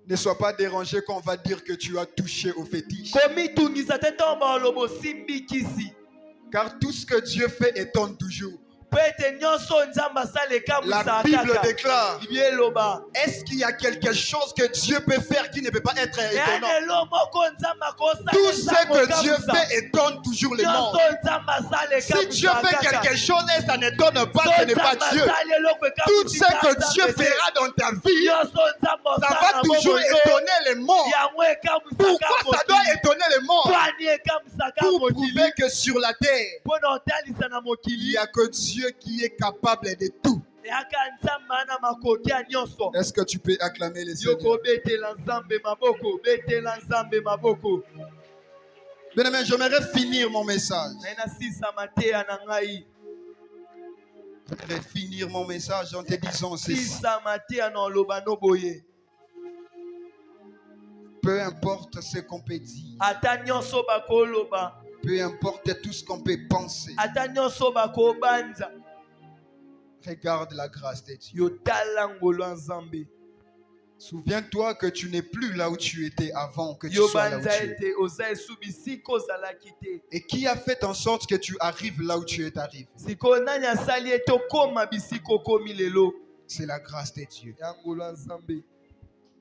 ne sois pas dérangé quand on va dire que tu as touché au fétiche. komitungisa te ntango baloba osimbi kisi Car tout ce que Dieu fait étonne toujours. mpo ete nyonso oyo nzambe asala La ekambwisaka Bible kaka déclare: bibi eloba est-ce qu'il y a quelque chose que Dieu peut faire qui ne peut pas être étonnant? elo moko nzambe Tout ce que Dieu fait étonne toujours le nyonso monde. oyo nzambe asala Si Dieu ekambwisaka fait kaka quelque chose et ça n'étonne pas, ce n'est pas Dieu. Tout ce que Dieu fera dans ta vie, ça va toujours étonner le monde. yango Pourquoi ça doit ekambwisaka étonner le monde? twani ekambwisaka Pour mokili prouver que sur la terre, mpo na otalisa na il mokili n'y a que Dieu qui est capable de tout. eyaka nzambe ana makoki ya nyonso Est-ce que tu peux acclamer les Seigneurs? yokobetela nzambe maboko betela nzambe maboko Bien-aimé, j'aimerais finir mon message. naye nasisa mateya na ngai J'aimerais finir mon message en te disant ceci. sisa mateya na oloba no boye Peu importe ce qu'on peut dire, ata nyonso bakoloba peu importe tout ce qu'on peut penser, ata nyonso bakobanza regarde la grâce de Dieu. yotala ngolo ya nzambe Souviens-toi que tu n'es plus là où tu étais avant que tu sois là où yobanza tu es. ete oza esu bisika ozalaki te Et qui a fait en sorte que tu arrives là où tu es arrivé? sikoyo nani asali ete okóma bisika okomi lelo C'est la grâce de Dieu. ya ngolo ya nzambe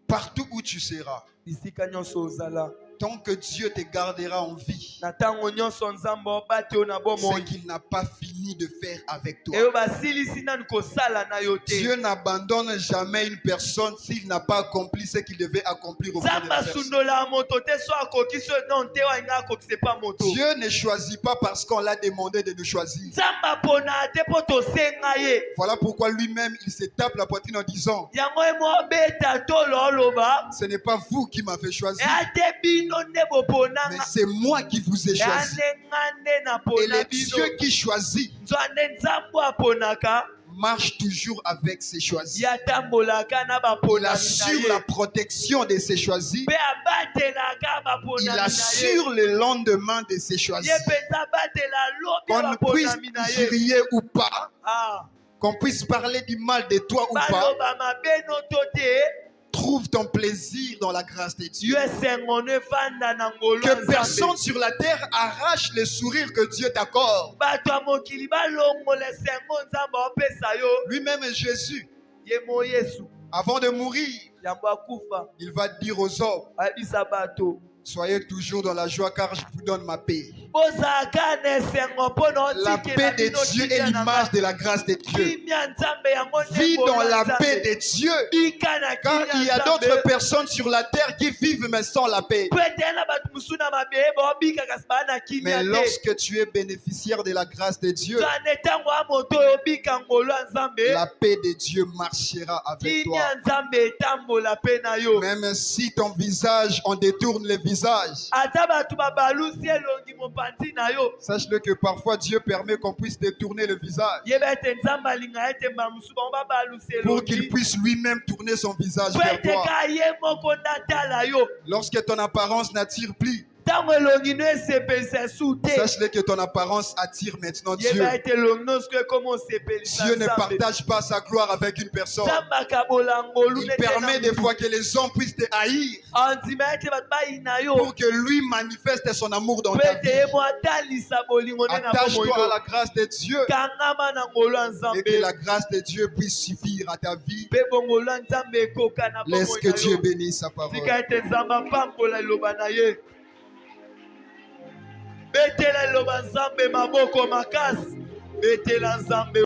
Partout où tu seras, bisika nyonso ozala tant que Dieu te gardera en vie, na ntango nyonso nzambe obate yo na c'est bomoi qu'il n'a pas fini de faire avec toi. eyo basilisi nani kosala na yo te Dieu n'abandonne jamais une personne s'il n'a pas accompli ce qu'il devait accomplir auprès de nzambe la personne. asundolaka moto te so akoki so non te walinga akokisa epa moto Dieu ne choisit pas parce qu'on l'a demandé de nous choisir. nzambe aponaka te mpo tosenga ye Voilà pourquoi lui-même, il se tape la poitrine en disant: yango ye mobeta tolo oloba ce n'est pas vous qui m'avez choisi, ate bino nde mais boponanga c'est moi qui vous ai choisi. yandenga nde Et napona le bino Dieu qui choisit nzwa nde nzambe aponaka marche toujours avec ses choisis. ye atambolaka na Il baponami na assure la ye protection de ses choisis. mpe abatelaka Il baponami na ye assure le lendemain de ses choisis. ye mpenza abatela lobi ya Qu'on puisse baponami na ye crier ou pas, Ah, qu'on puisse parler du mal de toi ou pas, baloba mabe no to te trouve ton plaisir dans la grâce de Dieu. yo esengo no efanda na ngolo ya Que nzambe personne sur la terre arrache le sourire que Dieu t'accorde. bato ya mokili balongola esengo nzambe apesa yo Lui-même, Jésus, ye mo yesu avant de mourir, yambo akufa il va dire aux hommes: ayebisa bato Soyez toujours dans la joie car je vous donne ma paix. bozalaka na esengo mpo na La paix de Dieu est l'image de la grâce de Dieu. kimia nzambe yango Vis dans la paix de Dieu. bika na Car kimia il y a Nzambe. d'autres personnes sur la terre qui vivent mais sans la paix. po ete na bato mosusu na mabele baobika kasi baa na kimia Mais te lorsque tu es bénéficiaire de la grâce de Dieu, zane ntango ya moto oyo obika ngolo ya nzambe la paix de Dieu marchera avec toi. kimia nzambe etambola mpe na yo Même si ton visage, on détourne le visage. ata bato babalusi elongi mopanzi na yo Sache-le que parfois Dieu permet qu'on puisse détourner le visage yeba ete nzambe alinga ete bamosusu bango babalusi pour qu'il elongi puisse lui-même tourner son visage po vers ete toi. ka ye moko natala yo Lorsque ton apparence n'attire plus, ntango elongi no esepelisa su te sache-le que ton apparence attire maintenant Dieu. yeba ete elongi nyonso ekoma osepelisa Dieu ne nzambe partage pas sa gloire avec une personne. nzambe akabola ngolu Il permet des fois que les hommes puissent te haïr andima ete bato bayina yo pour que lui manifeste son amour dans po ta ete vie. ye mo atalisa bolingo nde na Attache-toi à bomoi la grâce de Dieu kangama na ngolo ya et nzambe que la grâce de Dieu puisse suffire à ta vie. mpe bongolo ya nzambe ekoka na Laisse bomoi que na Dieu yo bénisse sa parole. tika ete nzambe apambola liloba na ye betela liloba nzambe maboko makasi betela nzambe